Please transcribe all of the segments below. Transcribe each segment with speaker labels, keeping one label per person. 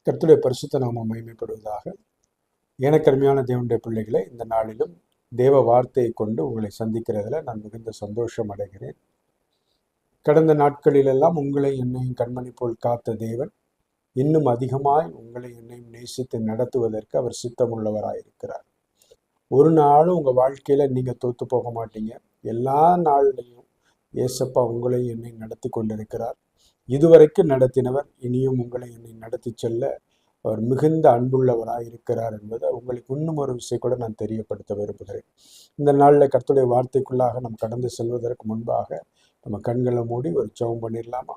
Speaker 1: கர்த்தருடைய பரிசுத்த நாமம் மகிமைப்படுவதாக. எனக்கு அருமையான தேவனுடைய பிள்ளைகளை, இந்த நாளிலும் தேவ வார்த்தையை கொண்டு உங்களை சந்திக்கிறதுல நான் மிகுந்த சந்தோஷம் அடைகிறேன். கடந்த நாட்களிலெல்லாம் உங்களை என்னையும் கண்மணி போல் காத்த தேவன் இன்னும் அதிகமாய் உங்களை என்னையும் நேசித்து நடத்துவதற்கு அவர் சித்தமுள்ளவராயிருக்கிறார். ஒரு நாளும் உங்கள் வாழ்க்கையில் நீங்கள் தோற்று போக மாட்டீங்க. எல்லா நாள்லையும் ஏசப்பா உங்களை என்னை நடத்தி கொண்டிருக்கிறார். இதுவரைக்கும் நடத்தினவர் இனியும் உங்களை என்னை நடத்தி செல்ல அவர் மிகுந்த அன்புள்ளவராயிருக்கிறார் என்பதை உங்களுக்கு இன்னும் ஒரு விஷயம் கூட நான் தெரியப்படுத்த விரும்புகிறேன். இந்த நாளில் கர்த்தருடைய வார்த்தைக்குள்ளாக நம்ம கடந்து செல்வதற்கு முன்பாக நம்ம கண்களை மூடி ஒரு ஜெபம் பண்ணிடலாமா?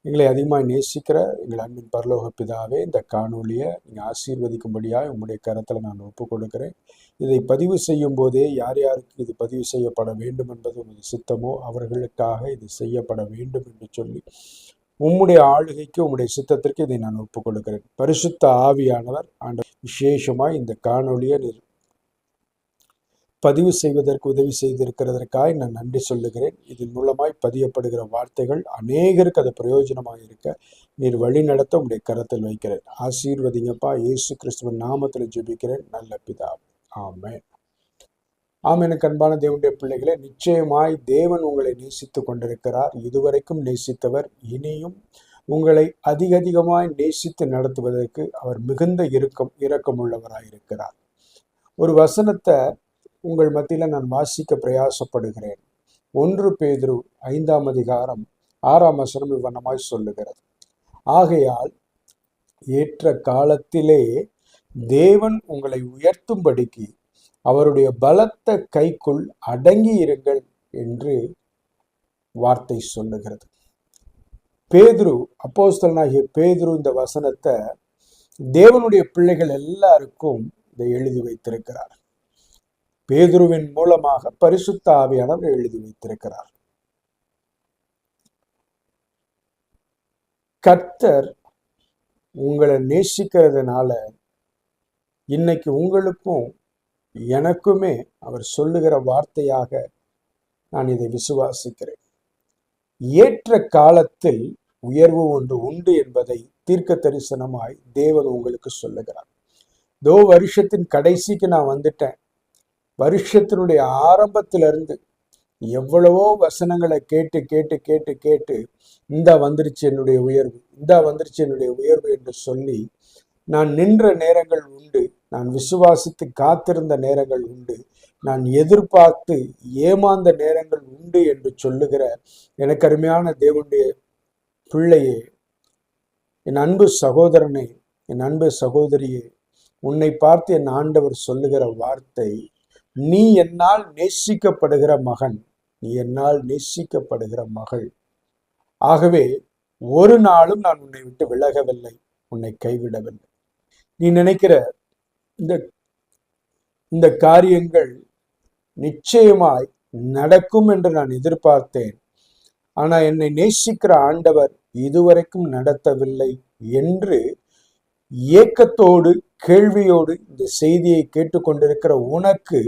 Speaker 1: எங்களை அதிகமாக நேசிக்கிற எங்கள் அன்பின் பரலோக பிதாவே, இந்த காணொலியை நீங்கள் ஆசீர்வதிக்கும்படியாக உங்களுடைய கரத்தில் நான் ஒப்புக் கொடுக்கிறேன். இதை பதிவு செய்யும் போதே யார் யாருக்கு இது பதிவு செய்யப்பட வேண்டும் என்பது உங்களுடைய சித்தமோ அவர்களுக்காக இது செய்யப்பட வேண்டும் என்று சொல்லி உம்முடைய ஆளுகைக்கு உம்முடைய சித்தத்திற்கு இதை நான் ஒப்புக் கொடுக்கிறேன். பரிசுத்த ஆவியானவர் விசேஷமாய் இந்த காணொலியை பதிவு செய்வதற்கு உதவி செய்திருக்கிறதற்காக நான் நன்றி சொல்லுகிறேன். இதன் மூலமாய் பதியப்படுகிற வார்த்தைகள் அநேகருக்கு அது பிரயோஜனமாக இருக்க நீர் வழி நடத்த உங்களுடைய கரத்தில் வைக்கிறேன். ஆசீர்வதிங்கப்பா. இயேசு கிறிஸ்துவின் நாமத்தில் ஜெபிக்கிறேன் நல்ல பிதாவே, ஆமென். எனக்கு அன்பான தேவனுடைய பிள்ளைகளே, நிச்சயமாய் தேவன் உங்களை நேசித்து கொண்டிருக்கிறார். இதுவரைக்கும் நேசித்தவர் இனியும் உங்களை அதிகமாய் நேசித்து நடத்துவதற்கு அவர் மிகுந்த இரக்கமுள்ளவராயிருக்கிறார். ஒரு வசனத்தை உங்கள் மத்தியில் நான் வாசிக்க பிரயாசப்படுகிறேன். 1 பேதுரு 5ஆம் அதிகாரம் 6ஆம் வசனம் இவ்வண்ணமாய் சொல்லுகிறது. ஆகையால் ஏற்ற காலத்திலே தேவன் உங்களை உயர்த்தும்படிக்கு அவருடைய பலத்த கைக்குள் அடங்கி இருங்கள் என்று வார்த்தை சொல்லுகிறது. பேதுரு, அப்போஸ்தலனாகிய பேதுரு இந்த வசனத்தை தேவனுடைய பிள்ளைகள் எல்லாருக்கும் இதை எழுதி வைத்திருக்கிறார். பேதுருவின் மூலமாக பரிசுத்த ஆவியானவர் எழுதி வைத்திருக்கிறார். கர்த்தர் உங்களை நேசிக்கிறதுனால இன்னைக்கு உங்களுக்கும் எனக்குமே அவர் சொல்லுகிற வார்த்தையாக நான் இதை விசுவாசிக்கிறேன். ஏற்ற காலத்தில் உயர்வு ஒன்று உண்டு என்பதை தீர்க்க தரிசனமாய் தேவன் உங்களுக்கு சொல்லுகிறார். வருஷத்தின் கடைசிக்கு நான் வந்துட்டேன். வருஷத்தினுடைய ஆரம்பத்திலிருந்து எவ்வளவோ வசனங்களை கேட்டு கேட்டு கேட்டு கேட்டு இந்தா வந்துருச்சு என்னுடைய உயர்வு, இந்தா வந்துருச்சு என்னுடைய உயர்வு என்று சொல்லி நான் நின்ற நேரங்கள் உண்டு. நான் விசுவாசித்து காத்திருந்த நேரங்கள் உண்டு. நான் எதிர்பார்த்து ஏமாந்த நேரங்கள் உண்டு என்று சொல்லுகிற எனக்கு அருமையான தேவனுடைய பிள்ளையே, என் அன்பு சகோதரனே, என் அன்பு சகோதரியே, உன்னை பார்த்து என் ஆண்டவர் சொல்லுகிற வார்த்தை, நீ என்னால் நேசிக்கப்படுகிற மகன், நீ என்னால் நேசிக்கப்படுகிற மகள். ஆகவே ஒரு நாளும் நான் உன்னை விட்டு விலகவில்லை, உன்னை கைவிடவில்லை. நீ நினைக்கிற இந்த காரியங்கள் நிச்சயமாய் நடக்கும் என்று நான் எதிர்பார்த்தேன். ஆனா என்னை நேசிக்கிற ஆண்டவர் இதுவரைக்கும் நடத்தவில்லை என்று ஏக்கத்தோடு கேள்வியோடு இந்த செய்தியை கேட்டுக்கொண்டிருக்கிற உனக்கு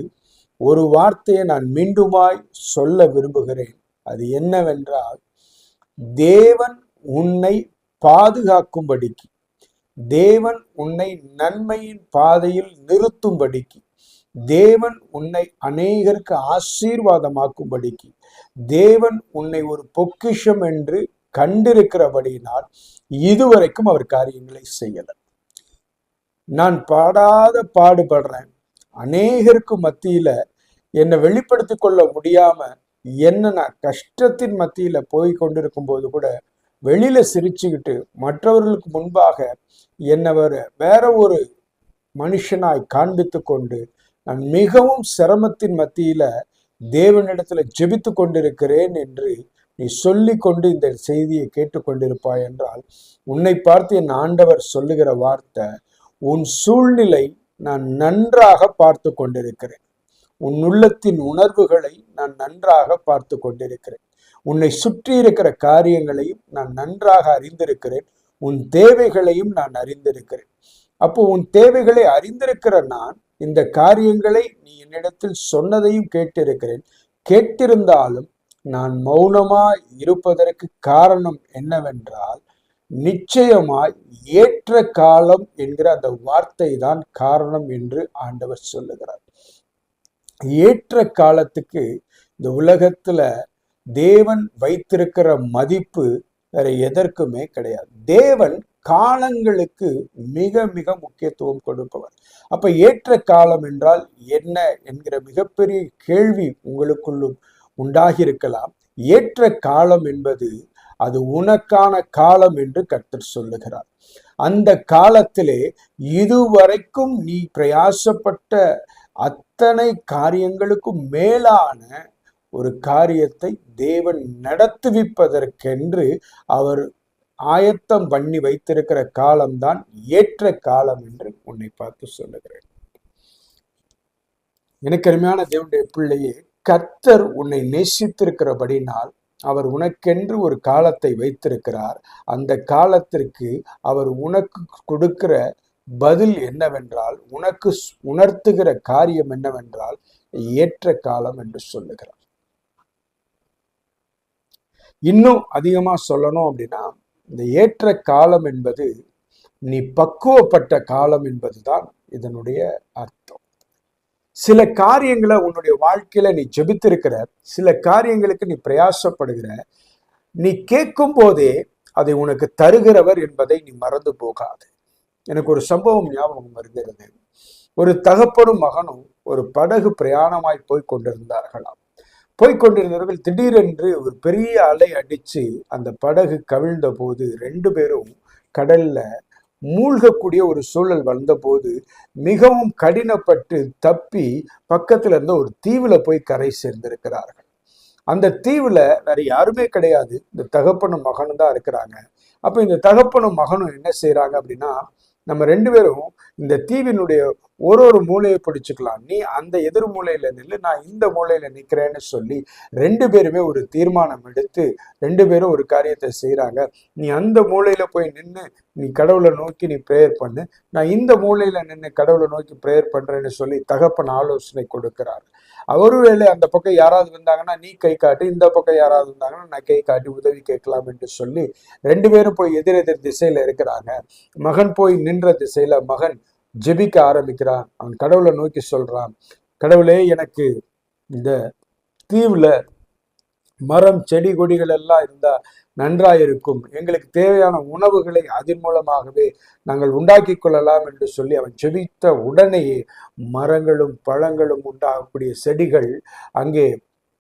Speaker 1: ஒரு வார்த்தையை நான் மீண்டுமாய் சொல்ல விரும்புகிறேன். அது என்னவென்றால், தேவன் உன்னை பாதுகாக்கும்படிக்கு, தேவன் உன்னை நன்மையின் பாதையில் நிறுத்தும்படிக்கு, தேவன் உன்னை அநேகருக்கு ஆசீர்வாதமாக்கும்படிக்கு, தேவன் உன்னை ஒரு பொக்கிஷம் என்று கண்டிருக்கிறபடியினால் இதுவரைக்கும் அவர் காரியங்களை செய்யல. நான் பாடாத பாடுபடுறேன். அநேகருக்கு மத்தியில என்னை வெளிப்படுத்தி கொள்ள முடியாம என்ன நான் கஷ்டத்தின் மத்தியில போய் கொண்டிருக்கும் போது கூட வெளியில சிரிச்சுக்கிட்டு மற்றவர்களுக்கு முன்பாக என்னை வேற ஒரு மனுஷனாய் காண்பித்து கொண்டு நான் மிகவும் சிரமத்தின் மத்தியில தேவனிடத்துல ஜெபித்து கொண்டிருக்கிறேன் என்று நீ சொல்லி கொண்டு இந்த செய்தியை கேட்டுக்கொண்டிருப்பாய் என்றால், உன்னை பார்த்து என் ஆண்டவர் சொல்லுகிற வார்த்தை, உன் சூழ்நிலை நான் நன்றாக பார்த்து கொண்டிருக்கிறேன். உன் உள்ளத்தின் உணர்வுகளை நான் நன்றாக பார்த்து கொண்டிருக்கிறேன். உன்னை சுற்றி இருக்கிற காரியங்களையும் நான் நன்றாக அறிந்திருக்கிறேன். உன் தேவைகளையும் நான் அறிந்திருக்கிறேன். அப்போ உன் தேவைகளை அறிந்திருக்கிற நான் இந்த காரியங்களை நீ என்னிடத்தில் சொன்னதையும் கேட்டிருக்கிறேன். கேட்டிருந்தாலும் நான் மௌனமா இருப்பதற்கு காரணம் என்னவென்றால், நிச்சயமாய் ஏற்ற காலம் என்கிற அந்த வார்த்தை தான் காரணம் என்று ஆண்டவர் சொல்லுகிறார். ஏற்ற காலத்துக்கு இந்த உலகத்துல தேவன் வைத்திருக்கிற மதிப்பு வேற எதற்குமே கிடையாது. தேவன் காலங்களுக்கு மிக மிக முக்கியத்துவம் கொடுப்பவர். அப்ப ஏற்ற காலம் என்றால் என்ன என்கிற மிகப்பெரிய கேள்வி உங்களுக்குள்ளும் உண்டாகி இருக்கலாம். ஏற்ற காலம் என்பது அது உனக்கான காலம் என்று கர்த்தர் சொல்லுகிறார். அந்த காலத்திலே இதுவரைக்கும் நீ பிரயாசப்பட்ட அத்தனை காரியங்களுக்கும் மேலான ஒரு காரியத்தை தேவன் நடத்துவிப்பதற்கென்று அவர் ஆயத்தம் பண்ணி வைத்திருக்கிற காலம்தான் ஏற்ற காலம் என்று உன்னை பார்த்து சொல்லுகிறேன். எனக்கு அருமையான தேவனுடைய பிள்ளையே, கர்த்தர் உன்னை நேசித்திருக்கிறபடினால் அவர் உனக்கென்று ஒரு காலத்தை வைத்திருக்கிறார். அந்த காலத்திற்கு அவர் உனக்கு கொடுக்கிற பதில் என்னவென்றால், உனக்கு உணர்த்துகிற காரியம் என்னவென்றால் ஏற்ற காலம் என்று சொல்லுகிறார். இன்னும் அதிகமா சொல்லணும் அப்படின்னா, இந்த ஏற்ற காலம் என்பது நீ பக்குவப்பட்ட காலம் என்பதுதான் இதனுடைய அர்த்தம். சில காரியங்களை உன்னுடைய வாழ்க்கையில நீ ஜெபித்திருக்கிற, சில காரியங்களுக்கு நீ பிரயாசப்படுகிற, நீ கேட்கும் போதே அதை உனக்கு தருகிறவர் என்பதை நீ மறந்து போகாது. எனக்கு ஒரு சம்பவம் ஞாபகம் வருகிறது. ஒரு தகப்பனும் மகனும் ஒரு படகு பிரயாணமாய் போய் கொண்டிருந்தார்களாம். போய்கொண்டிருந்தவர்கள் திடீரென்று ஒரு பெரிய அலை அடிச்சு அந்த படகு கவிழ்ந்த போது 2 பேரும் கடல்ல மூழ்கக்கூடிய ஒரு சூழல் வந்தபோது மிகவும் கடினப்பட்டு தப்பி பக்கத்துல இருந்த ஒரு தீவுல போய் கரை சேர்ந்திருக்கிறார்கள். அந்த தீவுல வேற யாருமே கிடையாது, இந்த தகப்பனும் மகனும் தான் இருக்கிறாங்க. அப்ப இந்த தகப்பனும் மகனும் என்ன செய்யறாங்க அப்படின்னா, நம்ம 2 பேரும் இந்த தீவினுடைய ஒரு மூலையை பிடிச்சுக்கலாம், நீ அந்த எதிர் மூலையில நில்லு, நான் இந்த மூலையில நிக்கிறேன்னு சொல்லி 2 பேருமே ஒரு தீர்மானம் எடுத்து 2 பேரும் ஒரு காரியத்தை செய்யறாங்க. நீ அந்த மூலையில போய் நின்று நீ கடவுளை நோக்கி நீ பிரேயர் பண்ணு, நான் இந்த மூலையில நின்று கடவுளை நோக்கி பிரேயர் பண்றேன்னு சொல்லி தகப்பன் ஆலோசனை கொடுக்கிறார். ஒருவேளை அந்த பக்கம் யாராவது வந்தாங்கன்னா நீ கை காட்டு, இந்த பக்கம் யாராவது வந்தாங்கன்னா நான் கை காட்டி உதவி கேட்கலாம் என்று சொல்லி 2 பேரும் போய் எதிரெதிர் திசையில இருக்கிறாங்க. மகன் போய் நின்ற திசையில மகன் ஜெபிக்க ஆரம்பிக்கிறான். அவன் கடவுளை நோக்கி சொல்றான், கடவுளே, எனக்கு இந்த தீவுல மரம் செடி கொடிகள் எல்லாம் இருந்தா நன்றாயிருக்கும், எங்களுக்கு தேவையான உணவுகளை அதன் மூலமாகவே நாங்கள் உண்டாக்கி கொள்ளலாம் என்று சொல்லி அவன் ஜெபித்த உடனேயே மரங்களும் பழங்களும் உண்டாகக்கூடிய செடிகள் அங்கே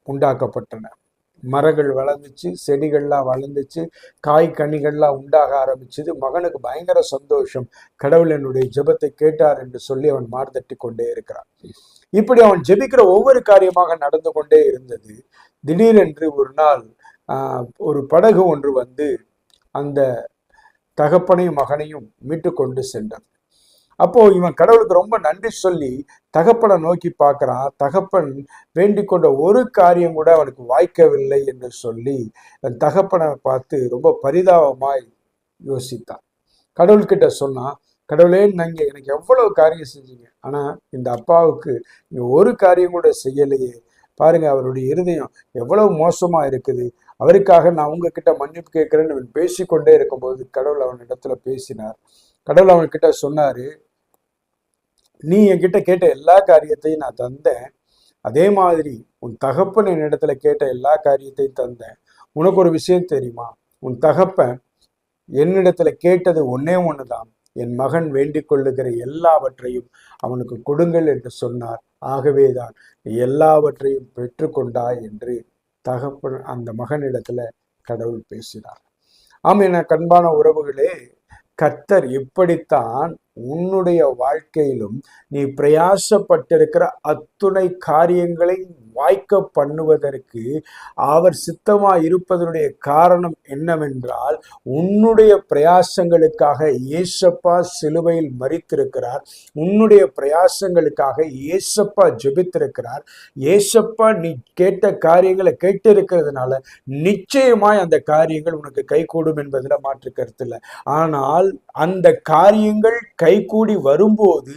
Speaker 1: உண்டாக்கப்பட்டன. மரங்கள் வளர்ந்துச்சு, செடிகள்லாம் வளர்ந்துச்சு, காய் கனிகள்லாம் உண்டாக ஆரம்பிச்சது. மகனுக்கு பயங்கர சந்தோஷம், கடவுள் என்னுடைய ஜெபத்தை கேட்டார் என்று சொல்லி அவன் மார்தட்டி கொண்டே இருக்கிறான். இப்படி அவன் ஜெபிக்கிற ஒவ்வொரு காரியமாக நடந்து கொண்டே இருந்தது. திடீரென்று ஒரு நாள் ஒரு படகு ஒன்று வந்து அந்த தகப்பனையும் மகனையும் மீட்டு கொண்டு சென்றான். அப்போ இவன் கடவுளுக்கு ரொம்ப நன்றி சொல்லி தகப்பனை நோக்கி பார்க்கிறான். தகப்பன் வேண்டிக் கொண்ட ஒரு காரியம் கூட அவனுக்கு வாய்க்கவில்லை என்று சொல்லி தன் தகப்பனை பார்த்து ரொம்ப பரிதாபமாய் யோசித்தான். கடவுள்கிட்ட சொன்னான், கடவுளே, நீங்க எனக்கு எவ்வளவு காரியம் செஞ்சீங்க, ஆனா இந்த அப்பாவுக்கு நீங்க ஒரு காரியம் கூட செய்யலையே. பாருங்க, அவருடைய இருதயம் எவ்வளவு மோசமா இருக்குது, அவருக்காக நான் உங்ககிட்ட மன்னிப்பு கேட்கிறேன்னு பேசிக்கொண்டே இருக்கும்போது கடவுள் அவனிடத்துல பேசினார். கடவுள் அவன்கிட்ட சொன்னாரு, நீ என்கிட்ட கேட்ட எல்லா காரியத்தையும் நான் தந்தேன், அதே மாதிரி உன் தகப்பன் என்னிடத்துல கேட்ட எல்லா காரியத்தையும் தந்தேன். உனக்கு ஒரு விஷயம் தெரியுமா, உன் தகப்பன் என்னிடத்துல கேட்டது ஒன்னே ஒண்ணுதான், என் மகன் வேண்டிக் கொள்ளுகிற எல்லாவற்றையும் அவனுக்கு கொடுங்கள் என்று சொன்னார். ஆகவேதான் எல்லாவற்றையும் பெற்றுக்கொண்டாய் என்று தகப்பன் அந்த மகனிடத்துல கடவுள் பேசினார். ஆம், என கண்பான உறவுகளே, கர்த்தர் இப்படித்தான் உன்னுடைய வாழ்க்கையிலும் நீ பிரயாசப்பட்டிருக்கிற அத்துணை காரியங்களை வாய்க்க பண்ணுவதற்கு அவர் சித்தமா இருப்பதனுடைய காரணம் என்னவென்றால், உன்னுடைய பிரயாசங்களுக்காக இயேசப்பா சிலுவையில் மரித்திருக்கிறார். உன்னுடைய பிரயாசங்களுக்காக இயேசப்பா ஜெபித்திருக்கிறார். இயேசப்பா நீ கேட்ட காரியங்களை கேட்டு இருக்கிறதுனால நிச்சயமாய் அந்த காரியங்கள் உனக்கு கைகூடும் என்பதில் மாற்று கருத்து இல்லை. ஆனால் அந்த காரியங்கள் கைகூடி வரும்போது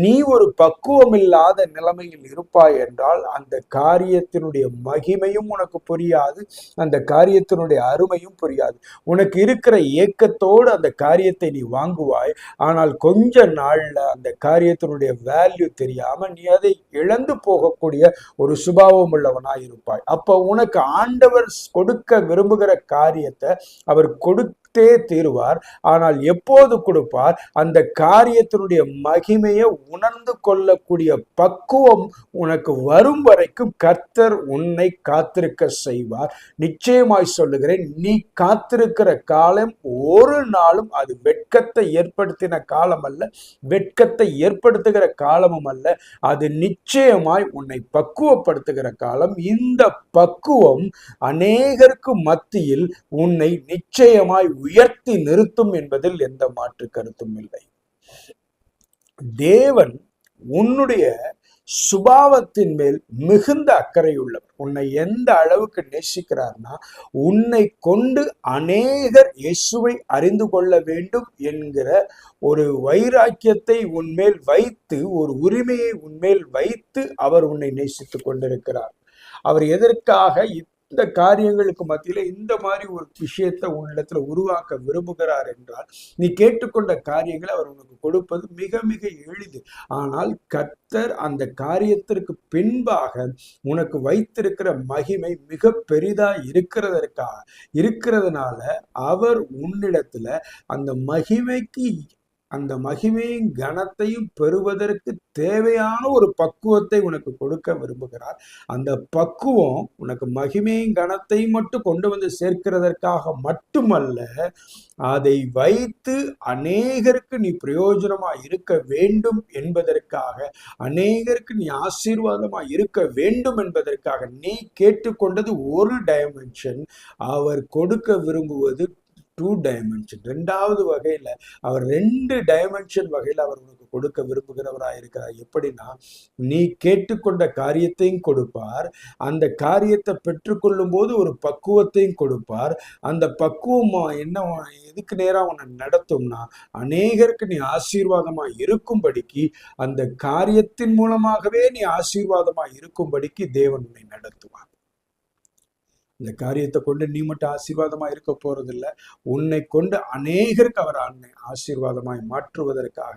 Speaker 1: நீ ஒரு பக்குவம் இல்லாத நிலைமையில் இருப்பாய் என்றால் அந்த காரியத்தினுடைய மகிமையும் உனக்கு புரியாது, அந்த காரியத்தினுடைய அருமையும் புரியாது. உனக்கு இருக்கிற ஏக்கத்தோடு அந்த காரியத்தை நீ வாங்குவாய். ஆனால் கொஞ்ச நாள்ல அந்த காரியத்தினுடைய வேல்யூ தெரியாம நீ அதை இழந்து போகக்கூடிய ஒரு சுபாவம் உள்ளவனாய் இருப்பாய். அப்ப உனக்கு ஆண்டவர் கொடுக்க விரும்புகிற காரியத்தை அவர் கொடுத்தே தீருவார். ஆனால் எப்போது கொடுப்பார்? அந்த காரியத்தினுடைய மகிமையை உணர்ந்து கொள்ளக்கூடிய பக்குவம் உனக்கு வரும் வரைக்கும் கர்த்தர் உன்னை காத்திருக்க செய்வார். நிச்சயமாய் சொல்லுகிறேன், நீ காத்திருக்கிற காலம் ஒரு நாளும் அது வெட்கத்தை ஏற்படுத்தின காலம் அல்ல, வெட்கத்தை ஏற்படுத்துகிற காலமும் அல்ல. அது நிச்சயமாய் உன்னை பக்குவப்படுத்துகிற காலம். இந்த பக்குவம் அநேகருக்கு மத்தியில் உன்னை நிச்சயமாய் உயர்த்தி நிறுத்தும் என்பதில் எந்த மாற்று கருத்தும் இல்லை. தேவன் உன்னுடைய சுபாவத்தின் மேல் மிகுந்த அக்கறை உள்ளவர். உன்னை எந்த அளவுக்கு நேசிக்கிறார்னா, உன்னை கொண்டு அநேகர் இயேசுவை அறிந்து கொள்ள வேண்டும் என்கிற ஒரு வைராக்கியத்தை உன்மேல் வைத்து, ஒரு உரிமையை உன்மேல் வைத்து அவர் உன்னை நேசித்துக் கொண்டிருக்கிறார். அவர் எதற்காக இந்த காரியங்களுக்கு மத்தியில இந்த மாதிரி ஒரு விஷயத்தை உன்னிடத்துல உருவாக்க விரும்புகிறார் என்றால், நீ கேட்டுக்கொண்ட காரியங்களை அவர் உனக்கு கொடுப்பது மிக மிக எளிது. ஆனால் கர்த்தர் அந்த காரியத்திற்கு பின்பாக உனக்கு வைத்திருக்கிற மகிமை மிக பெரிதா இருக்கிறதுனால அவர் உன்னிடத்துல அந்த மகிமையும் கனத்தையும் பெறுவதற்கு தேவையான ஒரு பக்குவத்தை உனக்கு கொடுக்க விரும்புகிறார். அந்த பக்குவம் உனக்கு மகிமையும் கனத்தையும் மட்டும் கொண்டு வந்து சேர்க்கிறதற்காக மட்டுமல்ல, அதை வைத்து அநேகருக்கு நீ பிரயோஜனமா இருக்க வேண்டும் என்பதற்காக, அநேகருக்கு நீ ஆசீர்வாதமா இருக்க வேண்டும் என்பதற்காக. நீ கேட்டுக்கொண்டது ஒரு டைமென்ஷன், அவர் கொடுக்க விரும்புவது 2 டைமென்ஷன். ரெண்டாவது வகையில அவர் 2 டைமென்ஷன் வகையில் அவர் உனக்கு கொடுக்க விரும்புகிறவராக இருக்கிறார். எப்படின்னா, நீ கேட்டுக்கொண்ட காரியத்தையும் கொடுப்பார், அந்த காரியத்தை பெற்றுக்கொள்ளும் போது ஒரு பக்குவத்தையும் கொடுப்பார். அந்த பக்குவம் என்ன, எதுக்கு நேரா உன்னை நடத்தும்னா, அநேகருக்கு நீ ஆசீர்வாதமா இருக்கும்படிக்கு, அந்த காரியத்தின் மூலமாகவே நீ ஆசீர்வாதமா இருக்கும்படிக்கு தேவன் உன்னை நடத்துவார். இந்த காரியத்தை கொண்டு நீ மட்டும் ஆசீர்வாதமா இருக்க போறதில்லை, உன்னை கொண்டு அநேகருக்கு அவர் ஆசீர்வாதமாய் மாற்றுவதற்காக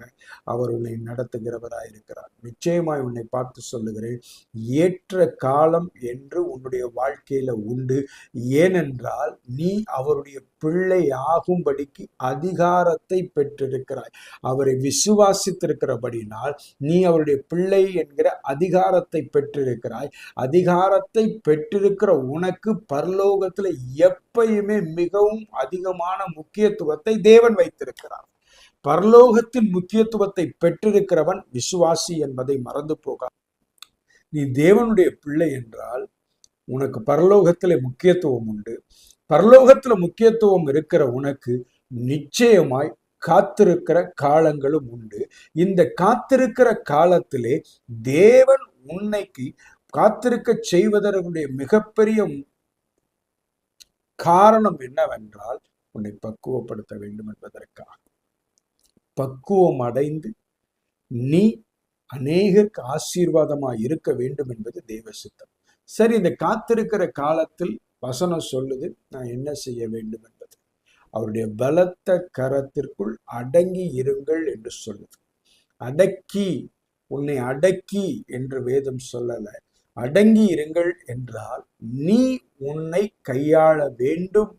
Speaker 1: அவர் உன்னை நடத்துகிறவராய் இருக்கிறார். நிச்சயமாய் உன்னை பார்த்து சொல்லுகிறேன், ஏற்ற காலம் என்று உன்னுடைய வாழ்க்கையில உண்டு. ஏனென்றால் நீ அவருடைய பிள்ளை ஆகும்படிக்கு அதிகாரத்தை பெற்றிருக்கிறாய். அவரை விசுவாசித்திருக்கிறபடினால் நீ அவருடைய பிள்ளை என்கிற அதிகாரத்தை பெற்றிருக்கிறாய். அதிகாரத்தை பெற்றிருக்கிற உனக்கு பரலோகத்துல எப்பயுமே மிகவும் அதிகமான முக்கியத்துவத்தை தேவன் வைத்திருக்கிறார். பரலோகத்தின் முக்கியத்துவத்தை பெற்றிருக்கிறவன் விசுவாசி என்பதை மறந்து போக. நீ தேவனுடைய பிள்ளை என்றால் உனக்கு பரலோகத்திலே முக்கியத்துவம் உண்டு. பரலோகத்துல முக்கியத்துவம் இருக்கிற உனக்கு நிச்சயமாய் காத்திருக்கிற காலங்களும் உண்டு. இந்த காத்திருக்கிற காலத்திலே தேவன் உன்னைக்கு காத்திருக்க செய்வதற்குடைய மிகப்பெரிய காரணம் என்னவென்றால், உன்னை பக்குவப்படுத்த வேண்டும் என்பதற்காக. பக்குவம் அடைந்து நீ அநேகருக்கு ஆசீர்வாதமாய் இருக்க வேண்டும் என்பது தேவ சித்தம். சரி, இந்த காத்திருக்கிற காலத்தில் வசனம் சொல்லுது நான் என்ன செய்ய வேண்டும் என்பது. அவருடைய பலத்த கரத்திற்குள் அடங்கி இருங்கள் என்று சொல்லுது. உன்னை அடக்கி என்று வேதம் சொல்லல. அடங்கி இருங்கள் என்றால் நீ உன்னை கையாள வேண்டும்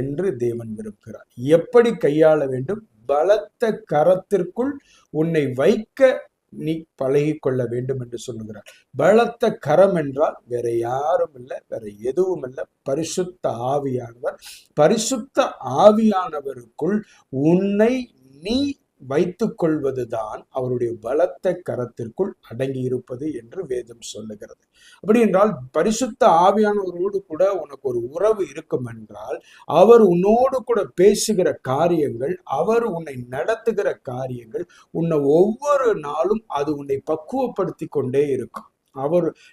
Speaker 1: என்று தேவன் விரும்புகிறார். எப்படி கையாள வேண்டும்? பலத்த கரத்திற்குள் உன்னை வைக்க நீ பழகி கொள்ள வேண்டும் என்று சொல்லுகிறார். பலத்த கரம் என்றால் வேற யாரும் இல்லை, வேற எதுவும் இல்லை, பரிசுத்த ஆவியானவர். பரிசுத்த ஆவியானவருக்குள் உன்னை நீ வைத்துக் கொள்வதுதான் அவருடைய பலத்த கரத்திற்குள் அடங்கி இருப்பது என்று வேதம் சொல்லுகிறது. அப்படி என்றால் பரிசுத்த ஆவியானவரோடு கூட உனக்கு ஒரு உறவு இருக்கும் என்றால், அவர் உன்னோடு கூட பேசுகிற காரியங்கள், அவர் உன்னை நடத்துகிற காரியங்கள், உன்னை ஒவ்வொரு நாளும் அது உன்னை பக்குவப்படுத்தி கொண்டே இருக்கும்.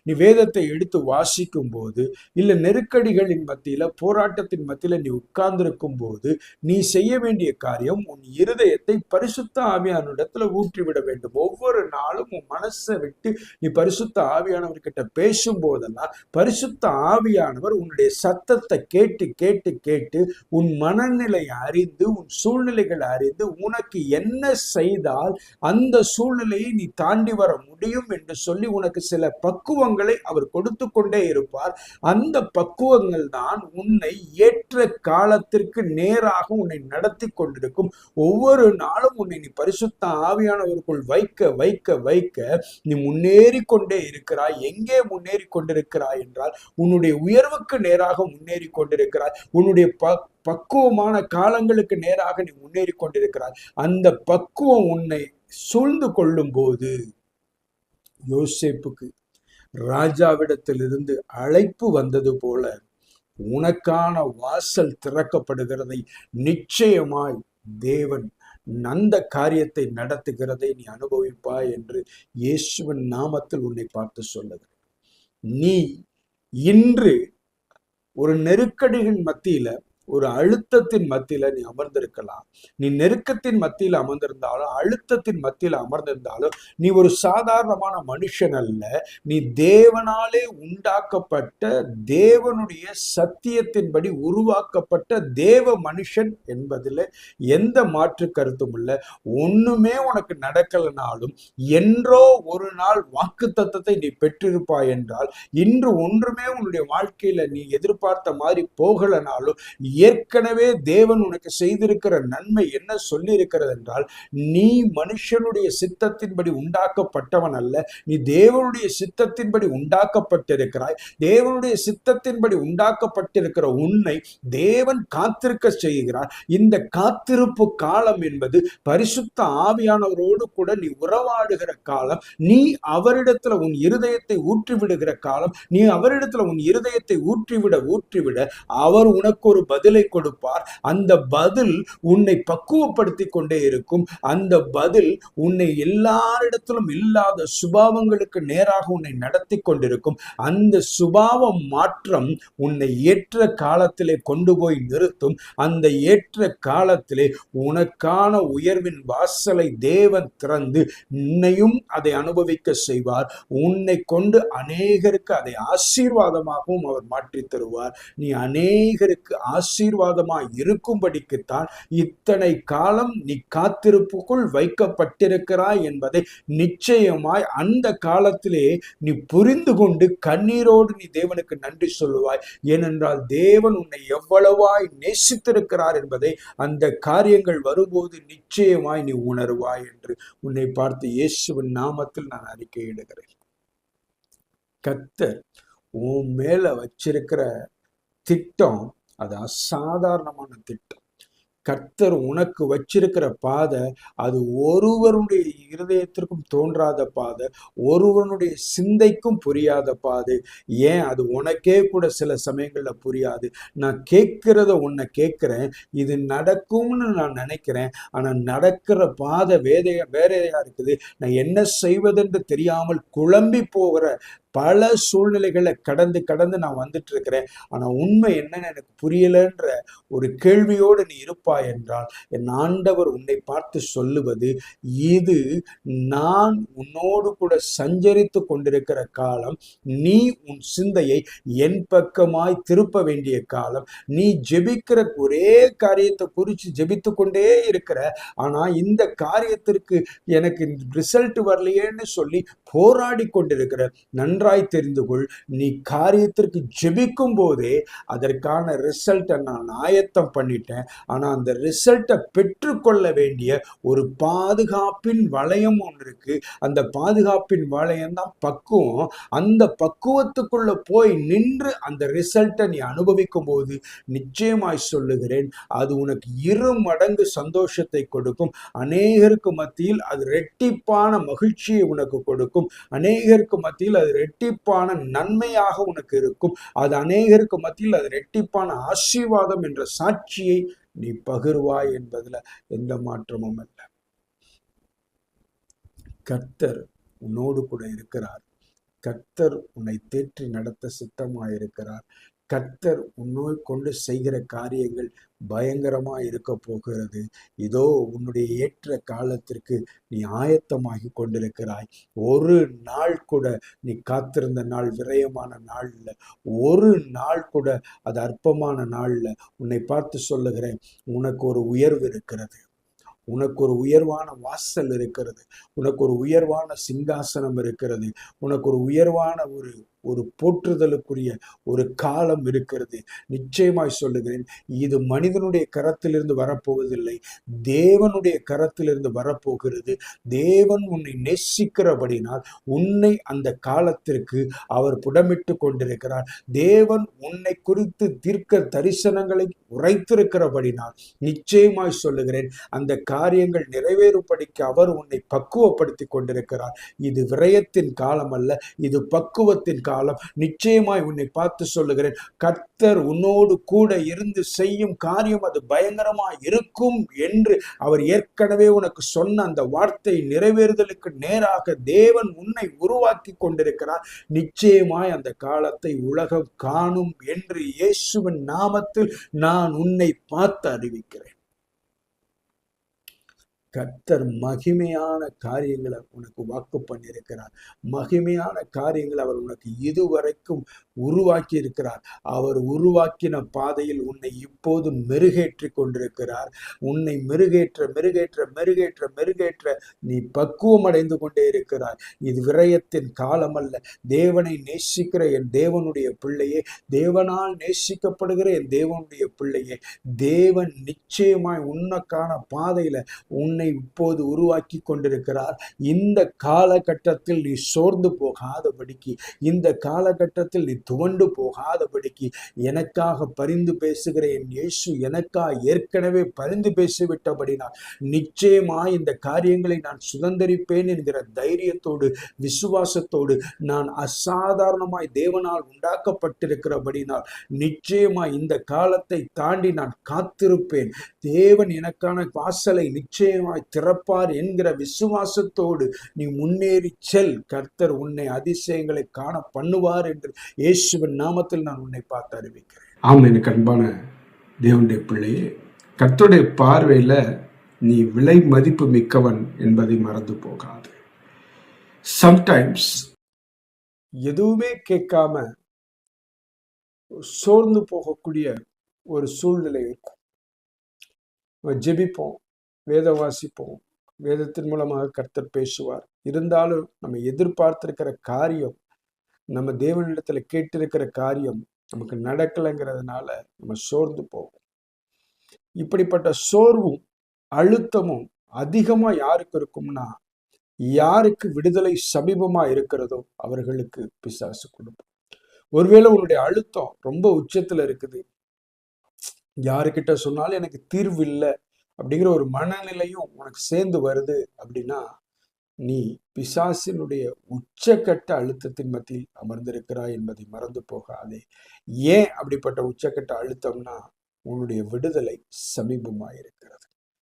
Speaker 1: நீ வேதத்தை எடுத்து வாசிக்கும் போது, இல்ல நெருக்கடிகளின் மத்தியில, போராட்டத்தின் மத்தியில நீ உட்கார்ந்திருக்கும் போது, நீ செய்ய வேண்டிய காரியம் உன் இருதயத்தை பரிசுத்த ஆவியானவரிடத்துல ஊற்றிவிட வேண்டும். ஒவ்வொரு நாளும் உன் மனசை விட்டு நீ பரிசுத்த ஆவியானவர்கிட்ட பேசும் போதெல்லாம் பரிசுத்த ஆவியானவர் உன்னுடைய சத்தத்தை கேட்டு கேட்டு கேட்டு உன் மனநிலை அறிந்து, உன் சூழ்நிலைகளை அறிந்து, உனக்கு என்ன செய்தால் அந்த சூழ்நிலையை நீ தாண்டி வர முடியும் என்று சொல்லி உனக்கு சில பக்குவங்களை அவர் கொடுத்து கொண்டே இருப்பார். அந்த பக்குவங்கள் தான் உன்னை ஏற்ற காலத்திற்கு நேராக உன்னை நடத்தி கொண்டிருக்கும். ஒவ்வொரு நாளும் உன்னை நீ பரிசுத்த ஆவியானவருக்குள் வைக்க வைக்க வைக்க நீ முன்னேறி கொண்டே இருக்கிறாய். எங்கே முன்னேறி கொண்டிருக்கிறாய் என்றால் உன்னுடைய உயர்வுக்கு நேராக முன்னேறி கொண்டிருக்கிறாய். உன்னுடைய பக்குவமான காலங்களுக்கு நேராக நீ முன்னேறி கொண்டிருக்கிறாய். அந்த பக்குவம் உன்னை சூழ்ந்து கொள்ளும் போது, யோசேப்புக்கு ராஜாவிடத்திலிருந்து அழைப்பு வந்தது போல உனக்கான வாசல் திறக்கப்படுகிறதை நிச்சயமாய் தேவன் அந்த காரியத்தை நடத்துகிறதை நீ அனுபவிப்பாய் என்று இயேசுவின் நாமத்தில் உன்னை பார்த்து சொல்லுகிறேன். நீ இன்று ஒரு நெருக்கடியின் மத்தியில, ஒரு அழுத்தத்தின் மத்தியில நீ அமர்ந்திருக்கலாம். நீ நெருக்கத்தின் மத்தியில அமர்ந்திருந்தாலும், அழுத்தத்தின் மத்தியில அமர்ந்திருந்தாலும், நீ ஒரு சாதாரணமான மனுஷன் அல்ல. நீ தேவனாலே உண்டாக்கப்பட்ட, தேவனுடைய சத்தியத்தின்படி உருவாக்கப்பட்ட தேவ மனுஷன் என்பதில் எந்த மாற்று கருத்தும் இல்லை. ஒண்ணுமே உனக்கு நடக்கலனாலும் என்றோ ஒரு நாள் வாக்கு தத்தத்தை நீ பெற்றிருப்பாய் என்றால், இன்று ஒன்றுமே உன்னுடைய வாழ்க்கையில நீ எதிர்பார்த்த மாதிரி போகலனாலும் ஏற்கனவே தேவன் உனக்கு செய்திருக்கிற நன்மை என்ன சொல்லி இருக்கிறது என்றால், நீ மனுஷனுடைய சித்தத்தின்படி உண்டாக்கப்பட்டவன் அல்ல, நீ தேவனுடைய சித்தத்தின்படி உண்டாக்கப்பட்டிருக்கிறாய். தேவனுடைய சித்தத்தின்படி உண்டாக்கப்பட்டிருக்கிற உன்னை தேவன் காத்திருக்க செய்கிறார். இந்த காத்திருப்பு காலம் என்பது பரிசுத்த ஆவியானவரோடு கூட நீ உறவாடுகிற காலம். நீ அவரிடத்துல உன் இருதயத்தை ஊற்றிவிடுகிற காலம். நீ அவரிடத்துல உன் இருதயத்தை ஊற்றிவிட அவர் உனக்கு ஒரு பதிலை கொடுப்பார். அந்த பதில் உன்னை பக்குவப்படுத்தி கொண்டே இருக்கும். அந்த பதில் உன்னை எல்லாரிடத்திலும் இல்லாத சுபாவங்களுக்கு நேராக உன்னை நடத்தி கொண்டிருக்கும். அந்த சுபாவ மாற்றம் உன்னை ஏற்ற காலத்திலே கொண்டு போய் நிறுத்தும். அந்த ஏற்ற காலத்திலே உனக்கான உயர்வின் வாசலை தேவன் திறந்து உன்னையும் அதை அனுபவிக்க செய்வார். உன்னை கொண்டு அநேகருக்கு அதை ஆசீர்வாதமாகவும் அவர் மாற்றி தருவார். நீ அநேகருக்கு ஆசீர்வாதமாய் இருக்கும்படிக்குத்தான் இத்தனை காலம் நீ காத்திருப்புக்குள் வைக்கப்பட்டிருக்கிறாய் என்பதை நிச்சயமாய் அந்த காலத்திலே நீ புரிந்து கொண்டு கண்ணீரோடு நீ தேவனுக்கு நன்றி சொல்லுவாய். ஏனென்றால் தேவன் உன்னை எவ்வளவாய் நேசித்திருக்கிறார் என்பதை அந்த காரியங்கள் வரும்போது நிச்சயமாய் நீ உணர்வாய் என்று உன்னை பார்த்து இயேசுவின் நாமத்தில் நான் அறிக்கையிடுகிறேன். கர்த்தர் உன் மேல வச்சிருக்கிற திட்டம் அது அசாதாரணமான திட்டம். கர்த்தர் உனக்கு வச்சிருக்கிற பாதை அது ஒருவருடைய இருதயத்திற்கும் தோன்றாத பாதை, ஒருவனுடைய சிந்தைக்கும் புரியாத பாதை. ஏன் அது உனக்கே கூட சில சமயங்கள்ல புரியாது. நான் கேட்கிறத உன்னை கேட்கிறேன், இது நடக்கும்னு நான் நினைக்கிறேன், ஆனா நடக்கிற பாதை வேறையா இருக்குது. நான் என்ன செய்வதென்று தெரியாமல் குழம்பி போகிற பல சூழ்நிலைகளை கடந்து நான் வந்துட்டு இருக்கிறேன். ஆனா உண்மை என்னன்னு எனக்கு புரியலன்ற ஒரு கேள்வியோடு நீ இருப்பாய் என்றால், என் ஆண்டவர் உன்னை பார்த்து சொல்லுவது, இது நான் உன்னோடு கூட சஞ்சரித்து கொண்டிருக்கிற காலம். நீ உன் சிந்தையை என் பக்கமாய் திருப்ப வேண்டிய காலம். நீ ஜெபிக்கிற ஒரே காரியத்தை குறித்து ஜெபித்து கொண்டே இருக்கிற, ஆனா இந்த காரியத்திற்கு எனக்கு ரிசல்ட் வரலையேன்னு சொல்லி போராடி கொண்டிருக்கிற. நன்றாய் தெரிந்து கொள், நீ காரியத்திற்கு ஜெபிக்கும் போதே அதற்கான ரிசல்ட்டை நான் ஆயத்தம் பண்ணிட்டேன். ஆனா அந்த ரிசல்ட்டை பெற்றுக்கொள்ள வேண்டிய ஒரு பாதுகாப்பின் வளையம் ஒன்று இருக்கு. அந்த பாதுகாப்பின் வளையம் தான் பக்குவம். அந்த பக்குவத்துக்குள்ள போய் நின்று அந்த ரிசல்ட்டை நீ அனுபவிக்கும் போது நிச்சயமாய் சொல்லுகிறேன், அது உனக்கு 2 மடங்கு சந்தோஷத்தை கொடுக்கும். அநேகருக்கு மத்தியில் அது இரட்டிப்பான மகிழ்ச்சியை உனக்கு கொடுக்கும். அநேகருக்கு மத்தியில் அது இரட்டிப்பான நன்மையாக உனக்கு இருக்கும். அது அநேகருக்கு மத்தியில் அது இரட்டிப்பான ஆசீர்வாதம் என்ற சாட்சியை நீ பகிர்வாய் என்பதுல எந்த மாற்றமும் இல்லை. கர்த்தர் உன்னோடு கூட இருக்கிறார். கர்த்தர் உன்னை தேற்றி நடத்த சித்தமாயிருக்கிறார். கர்த்தர் உன்னோய் கொண்டு செய்கிற காரியங்கள் பயங்கரமா இருக்க போகிறது. இதோ உன்னுடைய ஏற்ற காலத்திற்கு நீ ஆயத்தமாகி கொண்டிருக்கிறாய். ஒரு நாள் கூட நீ காத்திருந்த நாள் விரயமான நாள் இல்லை. ஒரு நாள் கூட அது அற்பமான நாள் இல்லை. உன்னை பார்த்து சொல்லுகிறேன், உனக்கு ஒரு உயர்வு இருக்கிறது. உனக்கு ஒரு உயர்வான வாசல் இருக்கிறது. உனக்கு ஒரு உயர்வான சிங்காசனம் இருக்கிறது. உனக்கு ஒரு உயர்வான ஒரு ஒரு போற்றுதலுக்குரிய ஒரு காலம் இருக்கிறது. நிச்சயமாய் சொல்லுகிறேன், இது மனிதனுடைய கரத்திலிருந்து வரப்போவதில்லை, தேவனுடைய கரத்திலிருந்து வரப்போகிறது. தேவன் உன்னை நேசிக்கிறபடினால் உன்னை அந்த காலத்திற்கு அவர் புடமிட்டு கொண்டிருக்கிறார். தேவன் உன்னை குறித்து தீர்க்க தரிசனங்களை உரைத்திருக்கிறபடினால் நிச்சயமாய் சொல்லுகிறேன், அந்த காரியங்கள் நிறைவேறும்படிக்கு அவர் உன்னை பக்குவப்படுத்தி கொண்டிருக்கிறார். இது விரயத்தின் காலம் அல்ல, இது பக்குவத்தின் காலம். நிச்சயமாய் உன்னை பார்த்து சொல்லுகிறேன், கர்த்தர் உன்னோடு கூட இருந்து செய்யும் காரியம் அது பயங்கரமாய் இருக்கும் என்று அவர் ஏற்கனவே உனக்கு சொன்ன அந்த வார்த்தை நிறைவேறுதலுக்கு நேராக தேவன் உன்னை உருவாக்கி கொண்டிருக்கிறார். நிச்சயமாய் அந்த காலத்தை உலகம் காணும் என்று இயேசுவின் நாமத்தில் நான் உன்னை பார்த்து அறிவிக்கிறேன். கர்த்தர் மகிமையான காரியங்களை உனக்கு வாக்கு பண்ணியிருக்கிறார். மகிமையான காரியங்களை அவர் உனக்கு இதுவரைக்கும் உருவாக்கி இருக்கிறார். அவர் உருவாக்கின பாதையில் உன்னை இப்போது மெருகேற்றி கொண்டிருக்கிறார். உன்னை மெருகேற்ற மெருகேற்ற மெருகேற்ற மெருகேற்ற நீ பக்குவம் அடைந்து கொண்டே இருக்கிறார். இது விரயத்தின் காலம் அல்ல. தேவனை நேசிக்கிற என் தேவனுடைய பிள்ளையே, தேவனால் நேசிக்கப்படுகிற என் தேவனுடைய பிள்ளையே, தேவன் நிச்சயமாய் உன்னக்கான பாதையில உன்னை இப்போது உருவாக்கி கொண்டிருக்கிறார். இந்த காலகட்டத்தில் நீ சோர்ந்து போகாதபடிக்கு, இந்த காலகட்டத்தில் நீ துவண்டு போகாதபடிக்கு எனக்காக பரிந்து பேசுகிற என் இயேசு எனக்காக ஏற்கனவே பரிந்து பேசிவிட்டபடினால் நிச்சயமாய் இந்த காரியங்களை நான் சுதந்திரிப்பேன் என்கிற தைரியத்தோடு விசுவாசத்தோடு நான் அசாதாரணமாய் தேவனால் உண்டாக்கப்பட்டிருக்கிறபடினால் நிச்சயமாய் இந்த காலத்தை தாண்டி நான் காத்திருப்பேன். தேவன் எனக்கான வாசலை நிச்சயமாய் திறப்பார் என்கிற விசுவாசத்தோடு நீ முன்னேறி செல். கர்த்தர் உன்னை அதிசயங்களை காண பண்ணுவார் என்று இயேசுவின் நாமத்தில் நான் உன்னை பார்த்து அறிவிக்கிறேன். ஆம், எனக்கு அன்பான தேவனுடைய பிள்ளையே, கர்த்தருடைய பார்வையில நீ விலை மதிப்பு மிக்கவன் என்பதை மறந்து போகாது. சம்டைம்ஸ் எதுவுமே கேட்காம சோர்ந்து போகக்கூடிய ஒரு சூழ்நிலை இருக்கும். ஜெபிப்போம், வேத வாசிப்போம், வேதத்தின் மூலமாக கர்த்தர் பேசுவார். இருந்தாலும் நம்ம எதிர்பார்த்திருக்கிற காரியம், நம்ம தேவனிடத்துல கேட்டிருக்கிற காரியம் நமக்கு நடக்கலைங்கிறதுனால நம்ம சோர்ந்து போவோம். இப்படிப்பட்ட சோர்வும் அழுத்தமும் அதிகமா யாருக்கு இருக்கும்னா, யாருக்கு விடுதலை சமீபமா இருக்கிறதோ அவர்களுக்கு பிசாசு கொடுக்கும். ஒருவேளை உன்னுடைய அழுத்தம் ரொம்ப உச்சத்துல இருக்குது, யாருக்கிட்ட சொன்னாலும் எனக்கு தீர்வு இல்லை அப்படிங்கிற ஒரு மனநிலையும் உனக்கு சேர்ந்து வருது அப்படின்னா, நீ பிசாசினுடைய உச்சக்கட்ட அழுத்தத்தின் மத்தியில் அமர்ந்திருக்கிறாய் என்பதை மறந்து போகாதே. ஏன் அப்படிப்பட்ட உச்சக்கட்ட அழுத்தம்னா, உன்னுடைய விடுதலை சமீபமாயிருக்கிறது.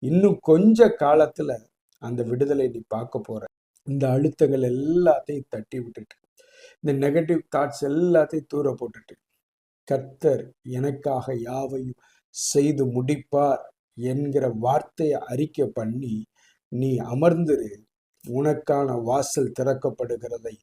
Speaker 1: இன்னும் கொஞ்ச காலத்துல அந்த விடுதலை நீ பார்க்க போற. இந்த அழுத்தங்கள் எல்லாத்தையும் தட்டி விட்டுட்டு, இந்த நெகட்டிவ் தாட்ஸ் எல்லாத்தையும் தூர போட்டுட்டு, கர்த்தர் எனக்காக யாவையும் செய்து முடிப்பார் என்கிற வார்த்தையை அறிக்கை பண்ணி நீ அமர்ந்திரு. உனக்கான வாசல் திறக்கப்படுகிறதை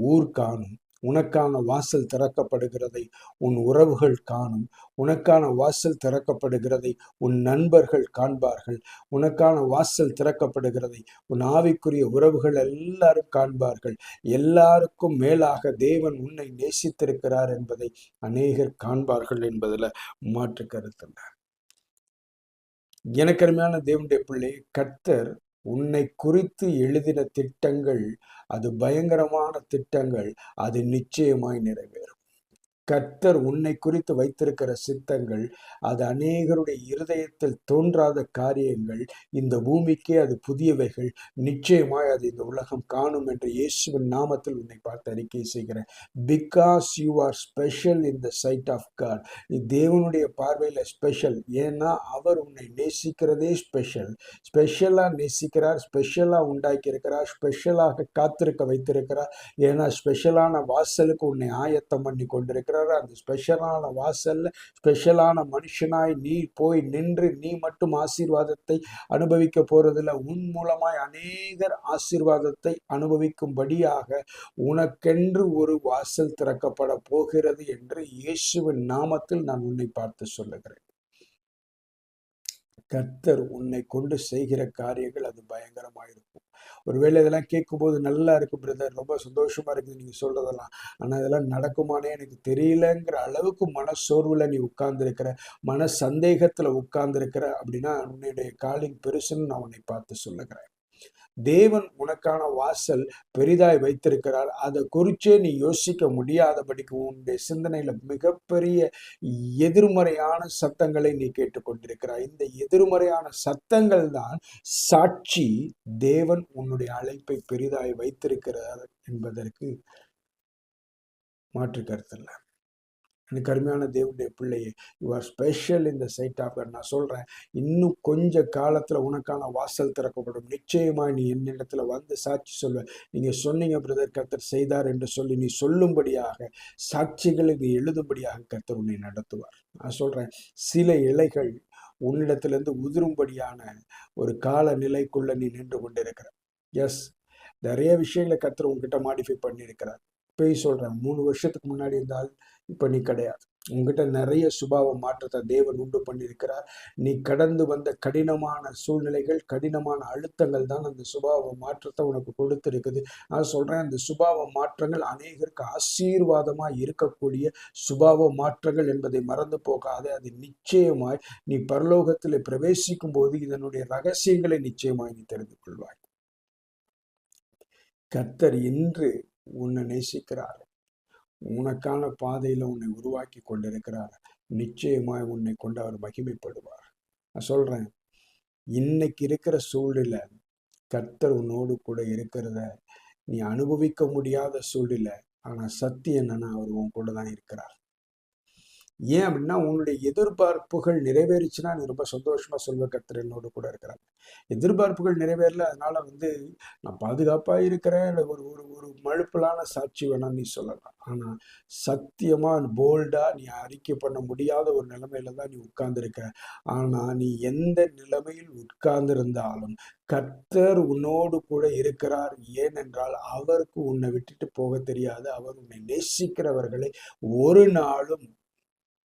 Speaker 1: ஊர் காணும். உனக்கான வாசல் திறக்கப்படுகிறதை உன் உறவுகள் காணும். உனக்கான வாசல் திறக்கப்படுகிறதை உன் நண்பர்கள் காண்பார்கள். உனக்கான வாசல் திறக்கப்படுகிறதை உன் ஆவிக்குரிய உறவுகள் எல்லாரும் காண்பார்கள். எல்லாருக்கும் மேலாக தேவன் உன்னை நேசித்திருக்கிறார் என்பதை அநேகர் காண்பார்கள் என்பதில் மாற்று கருத்து. எனக்கு அருமையான தேவனுடைய பிள்ளை, கர்த்தர் உன்னை குறித்து எழுதின திட்டங்கள் அது பயங்கரமான திட்டங்கள். அது நிச்சயமாய் நிறைவேறும். கர்த்தர் உன்னை குறித்து வைத்திருக்கிற சித்தங்கள், அது அநேகருடைய இருதயத்தில் தோன்றாத காரியங்கள். இந்த பூமிக்கே அது புதியவைகள். நிச்சயமாய் அது இந்த உலகம் காணும் என்று இயேசுவின் நாமத்தில் உன்னை பார்த்து அறிக்கை செய்கிறேன். Because you are special in the sight of God. நீ தேவனுடைய பார்வையில் ஸ்பெஷல். ஏன்னா அவர் உன்னை நேசிக்கிறதே ஸ்பெஷல். ஸ்பெஷலாக நேசிக்கிறார், ஸ்பெஷலாக உண்டாக்கி இருக்கிறார், ஸ்பெஷலாக காத்திருக்க வைத்திருக்கிறார். ஏன்னா ஸ்பெஷலான வாசலுக்கு உன்னை ஆயத்தம் பண்ணி கொண்டிருக்கிறார். அந்த ஸ்பெஷலான வாசல்ல ஸ்பெஷலான மனுஷனாய் நீ போய் நின்று நீ மட்டும் ஆசீர்வாதத்தை அனுபவிக்க போறதில்ல. உன் மூலமாய் அநேகர் ஆசீர்வாதத்தை அனுபவிக்கும்படியாக உனக்கென்று ஒரு வாசல் திறக்கப்பட போகிறது என்று இயேசுவின் நாமத்தில் நான் உன்னை பார்த்து சொல்லுகிறேன். கர்த்தர் உன்னை கொண்டு செய்கிற காரியங்கள் அது பயங்கரமாயிருக்கும். ஒருவேளை இதெல்லாம் கேட்கும்போது நல்லா இருக்கு பிரதர், ரொம்ப சந்தோஷமா இருக்குது நீங்க சொல்றதெல்லாம், ஆனா இதெல்லாம் நடக்குமானே எனக்கு தெரியலங்கிற அளவுக்கு மன சோர்வுல நீ உட்கார்ந்துருக்கிற, மன சந்தேகத்துல உட்கார்ந்துருக்கிற அப்படின்னா உன்னுடைய காலிங் பெருசுன்னு நான் உன்னை பார்த்து சொல்லுகிறேன். தேவன் உனக்கான வாசல் பெரிதாய் வைத்திருக்கிறார். அதை குறிச்சே நீ யோசிக்க முடியாதபடிக்கு உன்னுடைய சிந்தனையில மிகப்பெரிய எதிர்மறையான சத்தங்களை நீ கேட்டுக்கொண்டிருக்கிறாய். இந்த எதிர்மறையான சத்தங்கள் தான் சாட்சி தேவன் உன்னுடைய அழைப்பை பெரிதாய் வைத்திருக்கிறார் என்பதற்கு மாற்று கருத்தில்லை. எனக்கு அருமையான தேவனுடைய பிள்ளையே, யூ ஆர் ஸ்பெஷல் இந்த சைட் ஆஃப் காட். நான் சொல்கிறேன், இன்னும் கொஞ்ச காலத்தில் உனக்கான வாசல் திறக்கப்படும். நிச்சயமாக நீ என்னிடத்துல வந்து சாட்சி சொல்வேன். நீங்கள் சொன்னீங்க பிரதர், கர்த்தர் செய்தார் என்று சொல்லி நீ சொல்லும்படியாக, சாட்சிகளுக்கு எழுதும்படியாக கர்த்தர் உன்னை நடத்துவார். நான் சொல்கிறேன், சில இலைகள் உன்னிடத்திலிருந்து உதிரும்படியான ஒரு கால நிலைக்குள்ள நீ நின்று கொண்டிருக்கிற. எஸ், நிறைய விஷயங்களை கர்த்தர் உங்ககிட்ட மாடிஃபை பண்ணியிருக்கிறார். போய் சொல்கிறேன், 3 வருஷத்துக்கு முன்னாடி இருந்தால் இப்போ நீ கிடையாது. உங்ககிட்ட நிறைய சுபாவ மாற்றத்தை தேவன் உண்டு பண்ணியிருக்கிறார். நீ கடந்து வந்த கடினமான சூழ்நிலைகள், கடினமான அழுத்தங்கள் தான் அந்த சுபாவ மாற்றத்தை உனக்கு கொடுத்துருக்குது. நான் சொல்கிறேன், அந்த சுபாவ மாற்றங்கள் அநேகருக்கு ஆசீர்வாதமாக இருக்கக்கூடிய சுபாவ மாற்றங்கள் என்பதை மறந்து போகாது. அது நிச்சயமாய் நீ பரலோகத்தில் பிரவேசிக்கும் போது இதனுடைய ரகசியங்களை நிச்சயமாய் நீ தெரிந்து கொள்வாய். கர்த்தர் இன்று உன்னை நேசிக்கிறார். உனக்கான பாதையில உன்னை உருவாக்கி கொண்டிருக்கிறார். நிச்சயமாய் உன்னை கொண்டு அவர் மகிமைப்படுவார். நான் சொல்றேன், இன்னைக்கு இருக்கிற சூழ்நிலை கர்த்தர் உன்னோடு கூட இருக்கிறத நீ அனுபவிக்க முடியாத சூழ்நிலை. ஆனா சத்தியம் என்னன்னா அவர் உன் கூட தான் இருக்கிறார். ஏன் அப்படின்னா உன்னுடைய எதிர்பார்ப்புகள் நிறைவேறிச்சுன்னா நீ ரொம்ப சந்தோஷமா சொல்வ, கர்த்தர் என்னோடு கூட இருக்கிறாங்க. எதிர்பார்ப்புகள் நிறைவேறல, அதனால நான் பாதுகாப்பா இருக்கிறேன் ஒரு ஒரு ஒரு மழுப்பலான சாட்சி வேணா நீ சொல்லலாம். ஆனா சத்தியமா போல்டா நீ அறிக்கை பண்ண முடியாத ஒரு நிலைமையில தான் நீ உட்கார்ந்துருக்க. ஆனா நீ எந்த நிலைமையில் உட்கார்ந்திருந்தாலும் கர்த்தர் உன்னோடு கூட இருக்கிறார். ஏனென்றால் அவருக்கு உன்னை விட்டுட்டு போக தெரியாது. அவர் உன்னை நேசிக்கிறவர்களை ஒரு நாளும்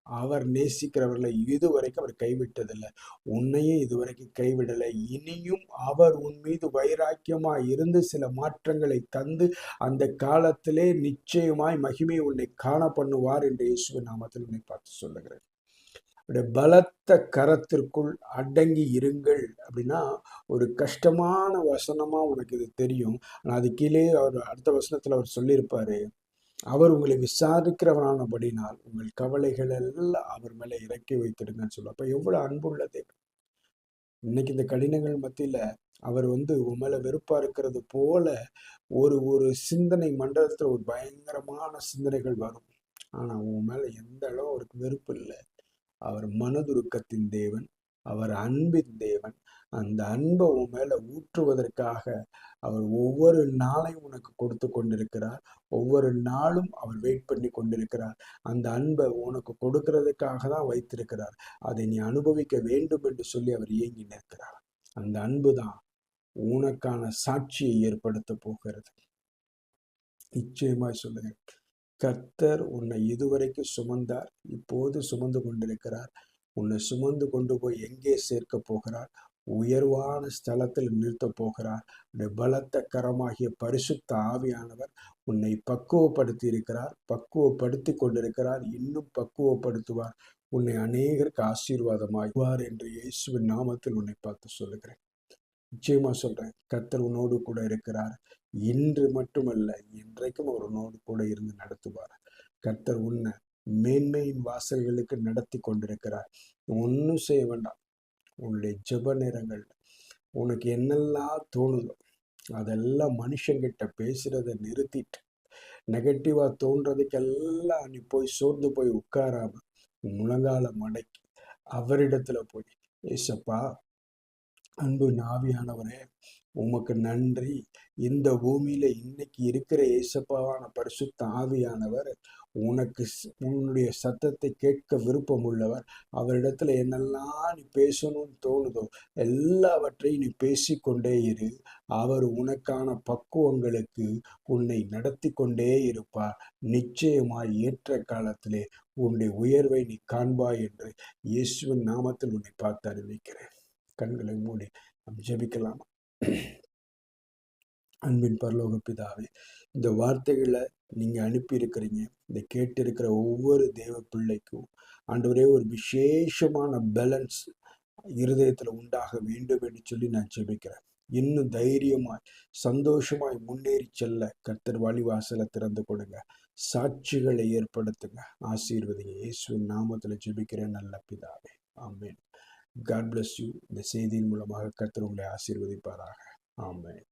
Speaker 1: அவர் நேசிக்கிறவர்களை இதுவரைக்கும் அவர் கைவிட்டதில்லை. உன்னையும் இதுவரைக்கும் கைவிடலை. இனியும் அவர் உன் மீது வைராக்கியமாய் இருந்து சில மாற்றங்களை தந்து அந்த காலத்திலே நிச்சயமாய் மகிமை உன்னை காண பண்ணுவார் என்று இயேசுவின் நாமத்தில் உன்னை பார்த்து சொல்லுகிறேன். பலத்த கரத்திற்குள் அடங்கி இருங்கள் அப்படின்னா ஒரு கஷ்டமான வசனமா உனக்கு இது தெரியும். ஆனால் அது கீழே அவர் அடுத்த வசனத்துல அவர் சொல்லியிருப்பாரு, அவர் உங்களை விசாரிக்கிறவரானபடினால் உங்கள் கவலைகள் எல்லாம் அவர் மேல இறக்கி வைத்திடுங்கன்னு சொல்லுவோம். அப்ப எவ்வளவு அன்புள்ள தேவன். இன்னைக்கு இந்த கடினங்கள் மத்தியில அவர் உன் மேல வெறுப்பா இருக்கிறது போல ஒரு ஒரு சிந்தனை மண்டலத்துல ஒரு பயங்கரமான சிந்தனைகள் வரும். ஆனா உன் மேல எந்த அளவு அவருக்கு வெறுப்பு இல்லை. அவர் மனதுருக்கத்தின் தேவன், அவர் அன்பின் தேவன். அந்த அன்பை உன் மேல ஊற்றுவதற்காக அவர் ஒவ்வொரு நாளையும் உனக்கு கொடுத்து கொண்டிருக்கிறார். ஒவ்வொரு நாளும் அவர் வெயிட் பண்ணி கொண்டிருக்கிறார். அந்த அன்பை உனக்கு கொடுக்கிறதுக்காக தான் வைத்திருக்கிறார். அதை நீ அனுபவிக்க வேண்டும் என்று சொல்லி அவர் ஏங்கி நிற்கிறார். அந்த அன்பு தான் உனக்கான சாட்சியை ஏற்படுத்த போகிறது. நிச்சயமாய் சொல்லுகிறேன், கர்த்தர் உன்னை இதுவரைக்கும் சுமந்தார், இப்போது சுமந்து கொண்டிருக்கிறார். உன்னை சுமந்து கொண்டு போய் எங்கே சேர்க்க போகிறார்? உயர்வான ஸ்தலத்தில் நிறுத்த போகிறார். பலத்த கரமாகிய பரிசுத்த ஆவியானவர் உன்னை பக்குவப்படுத்தி இருக்கிறார், பக்குவப்படுத்தி கொண்டிருக்கிறார், இன்னும் பக்குவப்படுத்துவார். உன்னை அநேகருக்கு ஆசீர்வாதமாகுவார் என்று இயேசுவின் நாமத்தில் உன்னை பார்த்து சொல்லுகிறேன். நிச்சயமா சொல்றேன், கர்த்தர் உன்னோடு கூட இருக்கிறார். இன்று மட்டுமல்ல, இன்றைக்கும் அவர் உன்னோடு கூட இருந்து நடத்துவார். கர்த்தர் உன்னை மேன்மையின் வாசல்களுக்கு நடத்தி கொண்டிருக்கிறார். ஒன்றும் செய்ய வேண்டாம். உன்னுடைய ஜெப நேரங்கள் உனக்கு என்னெல்லாம் தோணுதோ அதெல்லாம் மனுஷங்கிட்ட பேசுறதை நிறுத்திட்டு, நெகட்டிவா தோன்றதுக்கெல்லாம் நீ போய் சோர்ந்து போய் உட்காராம முழங்கால மடக்கி அவரிடத்துல போய், ஏசப்பா, அன்பு ஆவியானவரே, உமக்கு நன்றி. இந்த பூமியில இன்னைக்கு இருக்கிற ஏசப்பாவான பரிசுத்த ஆவியானவர் உன்னுடைய சத்தத்தை கேட்க விருப்பம் உள்ளவர். அவரிடத்துல என்னெல்லாம் நீ பேசணும்னு தோணுதோ எல்லாவற்றையும் நீ பேசிக்கொண்டே இரு. அவர் உனக்கான பக்குவங்களுக்கு உன்னை நடத்தி கொண்டே இருப்பார். நிச்சயமாய் ஏற்ற காலத்திலே உன்னுடைய உயர்வை நீ காண்பாய் என்று இயேசுவின் நாமத்தில் உன்னை பார்த்து அறிவிக்கிறேன். கண்களை மூடி நாம் ஜெபிக்கலாமா? அன்பின் பரலோக பிதாவே, இந்த வார்த்தைகளை நீங்க அனுப்பி இருக்கிறீங்க. இதை கேட்டு இருக்கிற ஒவ்வொரு தேவ பிள்ளைக்கும் ஆண்டவரே ஒரு விசேஷமான பேலன்ஸ் இருதயத்துல உண்டாக வேண்டும் என்று சொல்லி நான் ஜெபிக்கிறேன். இன்னும் தைரியமாய் சந்தோஷமாய் முன்னேறி செல்ல கர்த்தர் வழிவாசலை திறந்து கொடுங்க. சாட்சிகளை ஏற்படுத்துங்க. ஆசீர்வதிங்க. இயேசுவின் நாமத்துல ஜெபிக்கிறேன் நல்ல பிதாவே. ஆமென். God bless you. இந்த செய்தியின் மூலமாக கர்த்தர் உங்களை ஆசீர்வதிப்பாராக. ஆமென்.